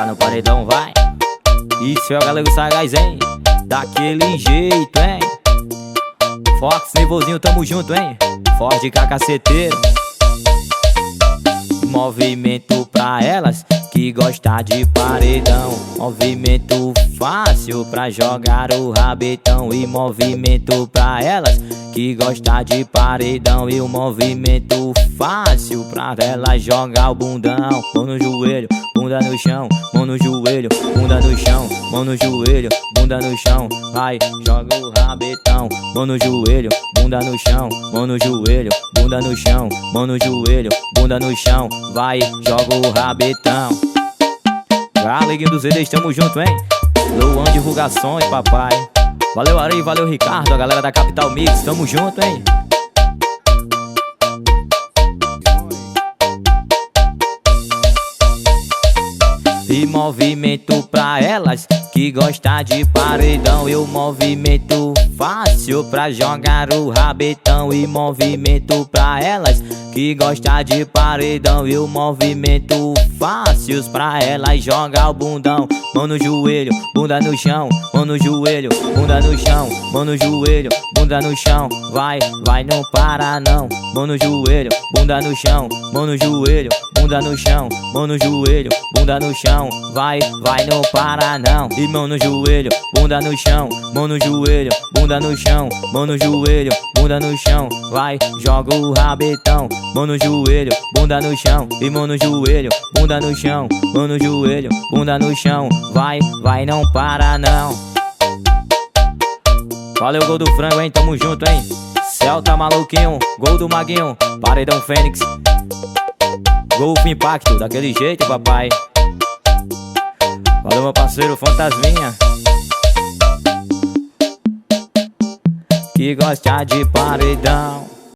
Tá no paredão, vai. Isso é o Galego Sagaz, hein? Daquele jeito, hein? Fox, Nervosinho, tamo junto, hein? Forte cacaceteiro. Movimento pra elas que gosta de paredão. Movimento fácil pra jogar o rabetão. E movimento pra elas que gosta de paredão. E o movimento fácil pra elas jogar o bundão. Mão no joelho, bunda no chão. Mão no joelho, bunda no chão. Mão no joelho, bunda no chão. Vai, joga o rabetão. Mão no joelho, bunda no chão. Mão no joelho, bunda no chão. Mão no joelho, bunda no chão. Vai, joga o rabetão. Galeguinho dos EDs, tamo junto, hein? Luan Divulgações, papai. Valeu, Ari, valeu, Ricardo. A galera da Capital Mix, tamo junto, hein? E movimento pra elas que gosta de paredão. E o movimento fácil pra jogar o rabetão. E movimento pra elas que gosta de paredão. E o movimento fácil pra elas jogar o bundão. Mão no joelho, bunda no chão. Mão no joelho, bunda no chão. Mão no joelho, bunda no chão. Vai, vai, não para não. Mão no joelho, bunda no chão. Mão no joelho, bunda no chão. Mão no joelho, bunda no chão. Vai, vai, não para não. E mão no joelho, bunda no chão. Mão no joelho, bunda no chão. Mão no joelho, bunda no chão. Vai, joga o rabetão. Mão no joelho, bunda no chão. E mão no joelho, bunda no chão. Mão no joelho, bunda no chão. Vai, vai, não para não. Valeu, gol do frango, hein? Tamo junto, hein? Celta maluquinho, gol do Maguinho. Paredão Fênix. Golf Impacto, daquele jeito, papai. Valeu, meu parceiro Fantasminha, que gosta de paredão.